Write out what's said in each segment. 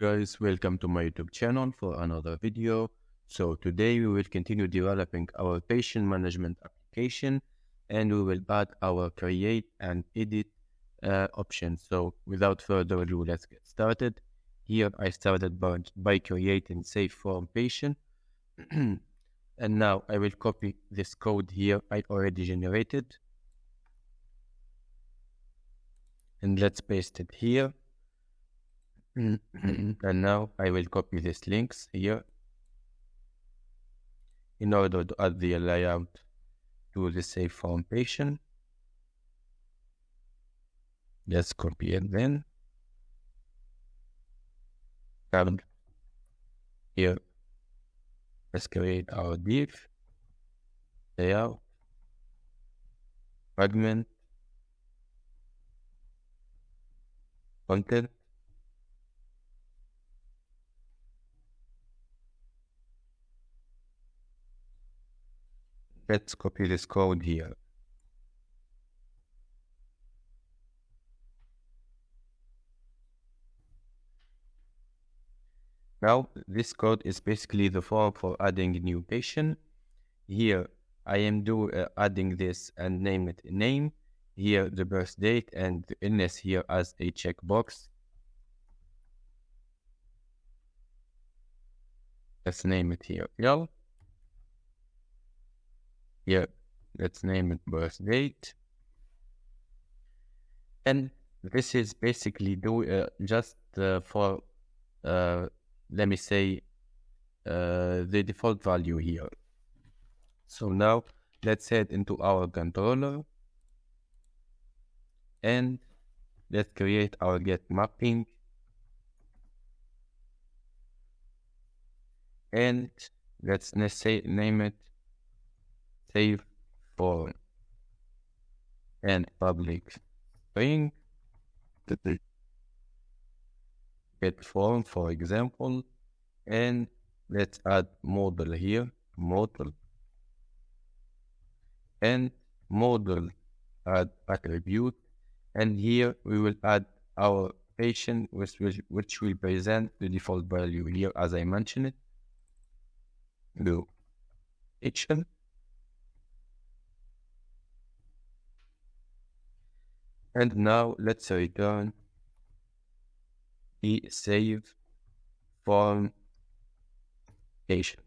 Guys, welcome to my YouTube channel for another video. So today we will continue developing our patient management application and we will add our create and edit option. So without further ado, let's get started. Here I started by creating save form patient and now I will copy this code here I already generated and let's paste it here. And now I will copy these links here in order to add the layout to the save form patient. Let's copy it then. Come here. Let's create our div, layout, fragment, content. Let's copy this code here. Now, this code is basically the form for adding a new patient. Here, I am adding this and name it name. Here, the birth date and the illness here as a checkbox. Let's name it here. Here, let's name it birth date. And this is basically just for, let me say, the default value here. So now let's head into our controller and let's create our get mapping and let's name it save form and public string get form, for example, and let's add model here, model, and model add attribute, and here we will add our patient which will present the default value here as I mentioned it. Do patient. And now let's return the save form patient.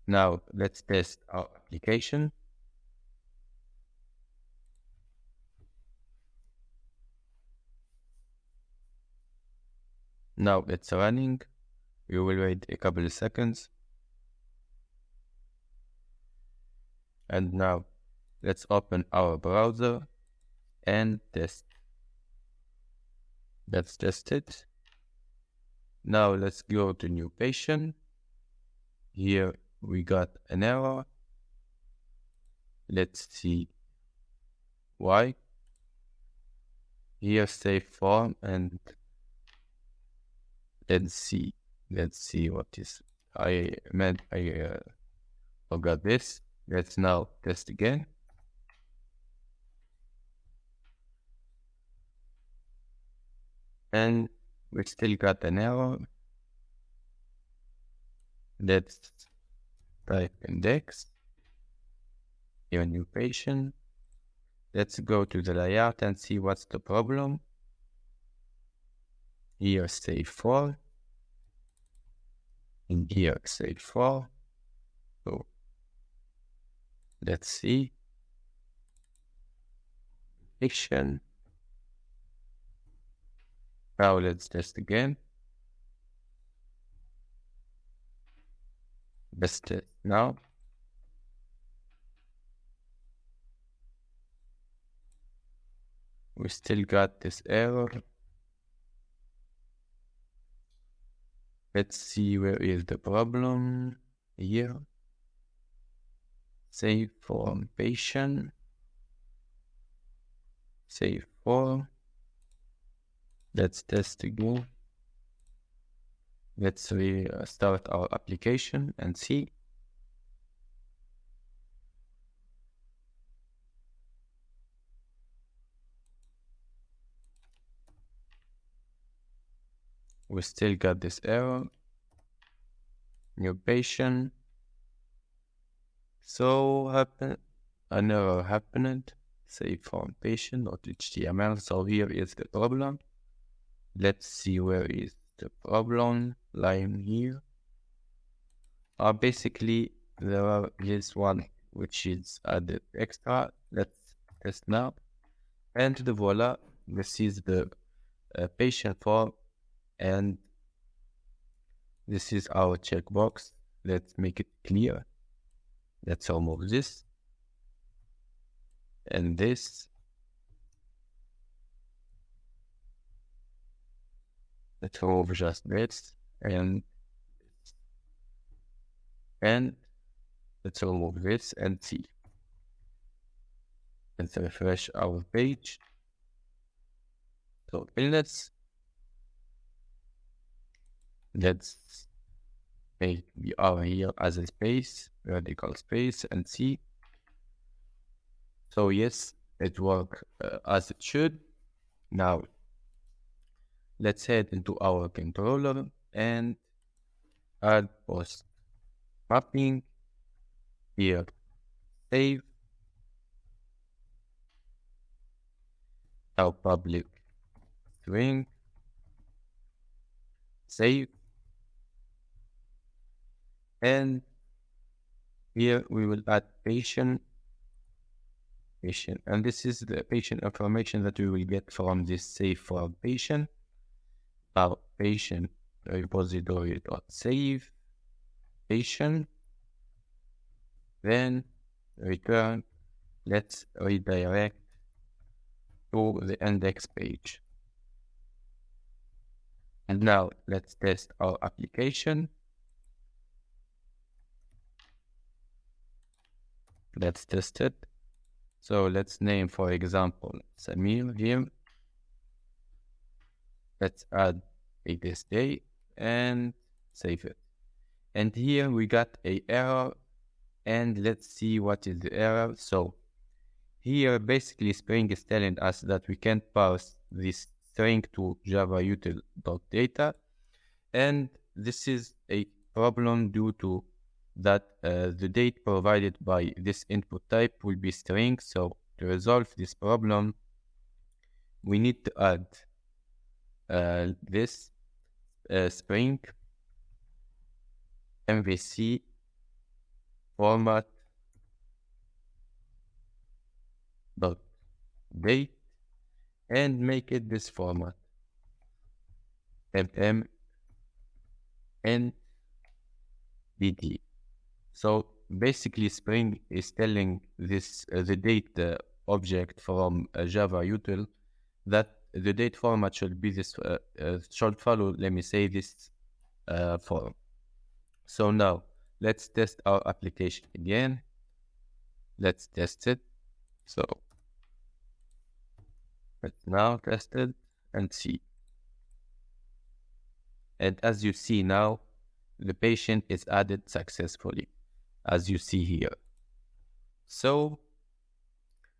Now let's test our application. Now it's running. We will wait a couple of seconds. And now let's open our browser and test. Let's test it. Now let's go to new patient. Here we got an error. Let's see why. Here save form and let's see what is. I forgot this. Let's now test again. And we still got an error. Let's type index, here new patient. Let's go to the layout and see what's the problem. Here save for, and here save for. So let's see. Patient. Now let's test again. Let's test now. We still got this error. Let's see where is the problem. Here. Save form patient. Save form. Let's test again. Let's restart our application and see. we still got this error, new patient. So an error happened, save from patient, not HTML. So here is the problem. Let's see where is the problem lying here. Basically, there is one which is added extra. Let's test now. And voila, this is the patient form, and this is our checkbox. Let's make it clear. Let's remove this and this. Let's remove just this and let's remove this and see. Let's refresh our page. So let's make we are here as a space, vertical space, and see. So yes, it worked as it should. Now let's head into our controller and add post mapping. Here, save. Now public string, save. And here we will add patient, and this is the patient information that we will get from this save from patient. Now patient repository.save patient, then return. Let's redirect to the index page. And now let's test our application. Let's test it. So let's name, for example, Samir here. Let's add a test day and save it. And here we got an error, and let's see what is the error. So here basically Spring is telling us that we can't parse this string to Java util.data, and this is a problem due to that the date provided by this input type will be string. So to resolve this problem, we need to add this Spring MVC format dot date and make it this format mmndt. So basically Spring is telling this the date object from Java util that the date format should be this should follow, let me say, this form. So now let's test our application again. Let's test it. So let's now test it and see. And as you see now, the patient is added successfully, as you see here. So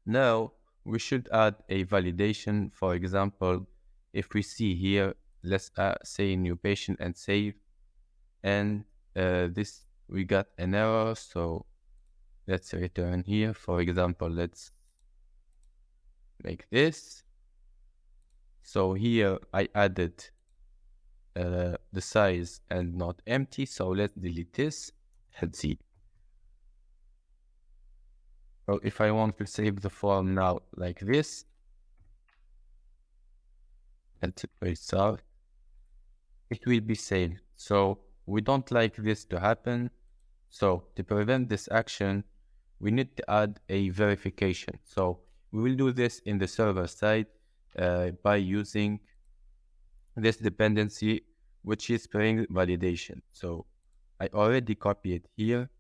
now we should add a validation. For example, if we see here, let's say new patient and save, and this we got an error. So let's return here. For example, let's make this. So here I added the size and not empty. So let's delete this and see. So if I want to save the form now like this, and restart, it will be saved. So we don't like this to happen. So to prevent this action, we need to add a verification. So we will do this in the server side by using this dependency, which is Spring validation. So I already copied it here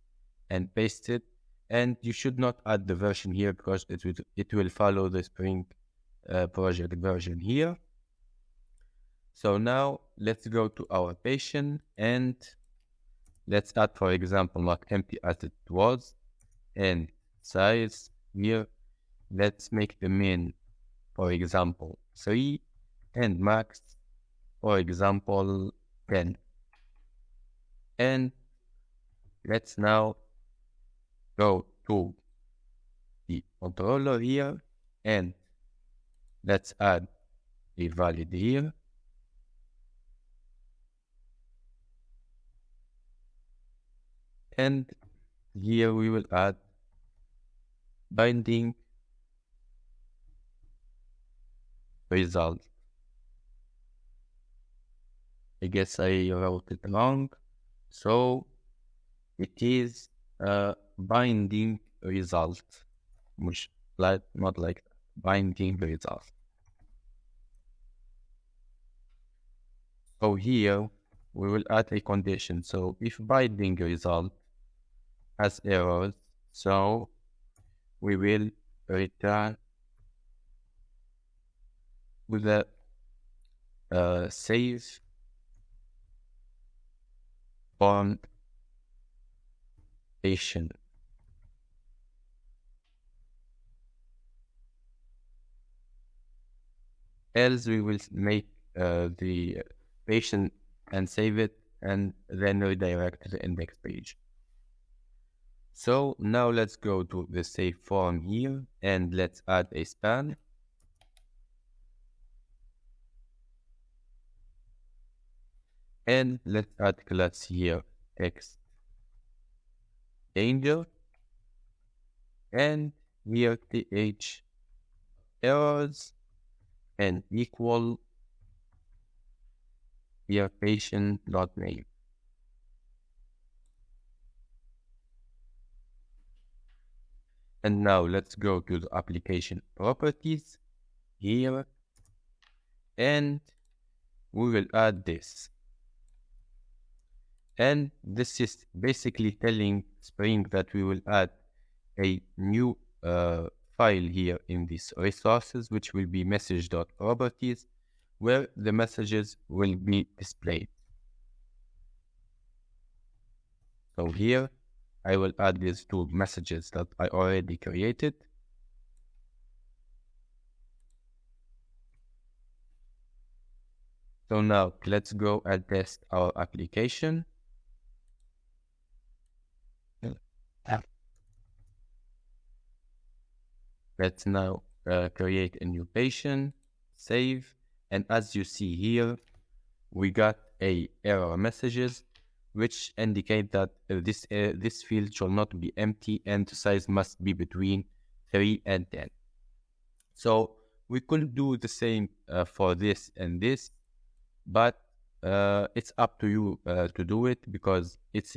and paste it. And you should not add the version here because it will follow the Spring project version here. So now let's go to our patient and let's add, for example, not empty as it was, and size here. Let's make the min, for example, 3 and max for example, 10. And let's now go to the controller here, and let's add a valid here. And here we will add binding result. I guess I wrote it wrong. So it is a binding result, which not like that. Binding result. So here we will add a condition. So if binding result has errors, so we will return with a save on patient. Else we will make the patient and save it and then redirect to the index page. So now let's go to the save form here and let's add a span. And let's add class here, text danger, and here th errors and equal here patient.name. And now let's go to the application properties here, and we will add this. And this is basically telling Spring that we will add a new file here in these resources, which will be message.properties, where the messages will be displayed. So here I will add these two messages that I already created. So now let's go and test our application. Let's now create a new patient, save, and as you see here, we got a error messages which indicate that this field shall not be empty and the size must be between 3 and 10. So we could do the same for this and this, but it's up to you to do it because it's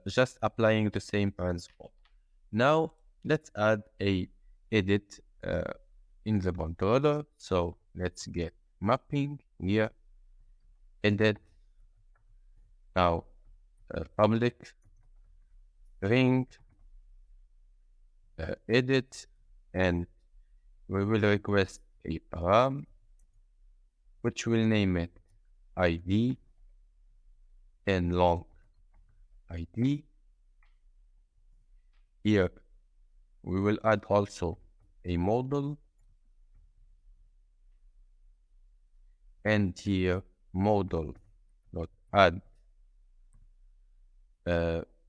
just applying the same principle. Now let's add a edit in the controller. So let's get mapping here, edit. Now public string edit, and we will request a param which will name it ID and long ID. Here we will add also a model, and here model dot add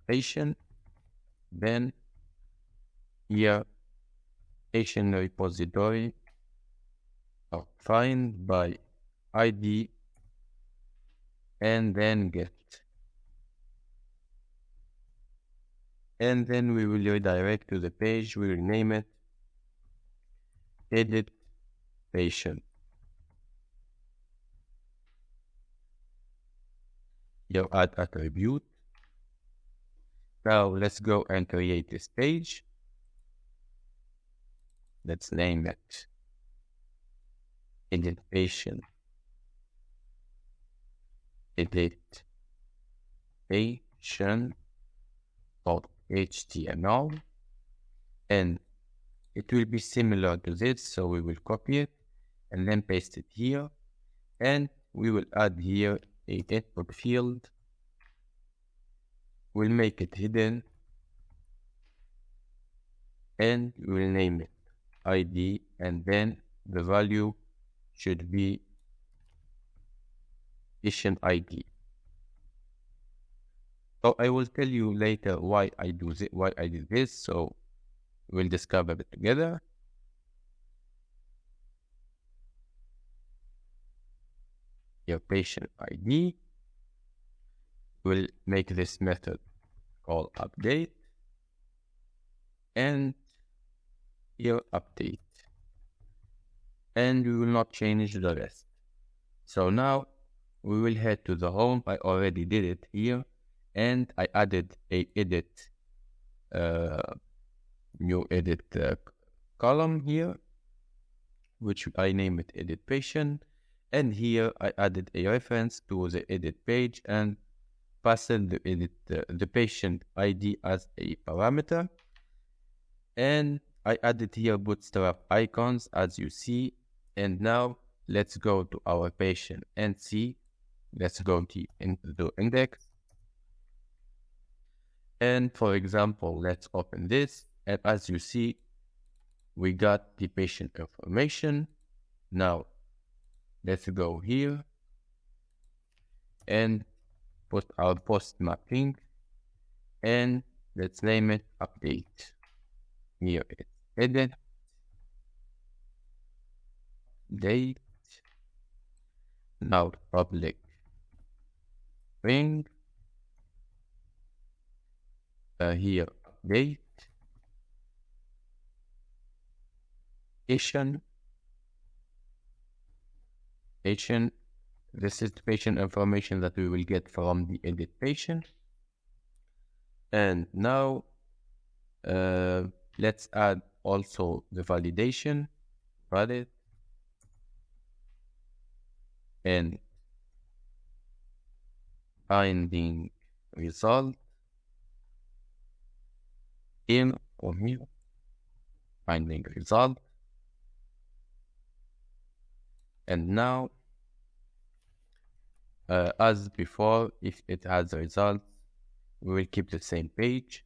patient, then here patient repository find by ID, and then get, and then we will redirect to the page. We will name it edit patient. Here add attribute. Now let's go and create this page. Let's name it edit patient, edit patient.html, and it will be similar to this, so we will copy it and then paste it here, and we will add here a input field. We'll make it hidden, and we'll name it ID, and then the value should be patient ID. So I will tell you later why I did this. So we'll discover it together. Your patient ID. We'll make this method called update, and here update, and we will not change the rest. So now we will head to the home. I already did it here, and I added a edit, new edit column here, which I name it edit patient. And here I added a reference to the edit page and passed the patient ID as a parameter. And I added here bootstrap icons, as you see. And now let's go to our patient and see. Let's go into the index. And for example, let's open this. And as you see, we got the patient information. Now let's go here and put our post mapping, and let's name it update. Here it's edit, date, now public string, here update, patient. This is the patient information that we will get from the edit patient. And now let's add also the validation, valid, and finding result in or here, finding result. And now, as before, if it has a result, we will keep the same page.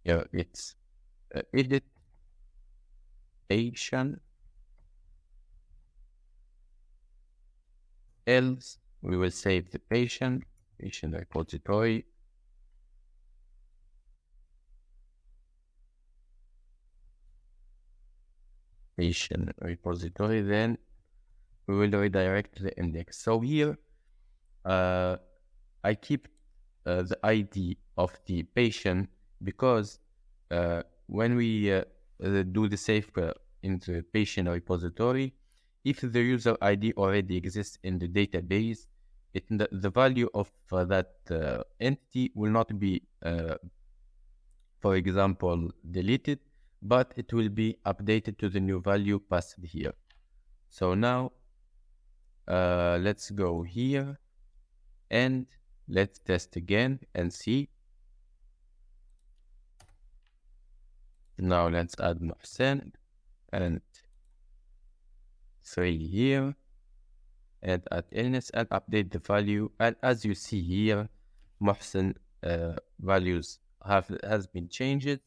Here it's edit patient, else we will save the patient repository, then we will redirect to the index. So here I keep the ID of the patient because when we do the save in the patient repository, if the user ID already exists in the database, the value of that entity will not be, for example, deleted, but it will be updated to the new value passed here. So now let's go here and let's test again and see. Now let's add Mohsen and 3 here and add illness and update the value. And as you see here, Mohsen values has been changed.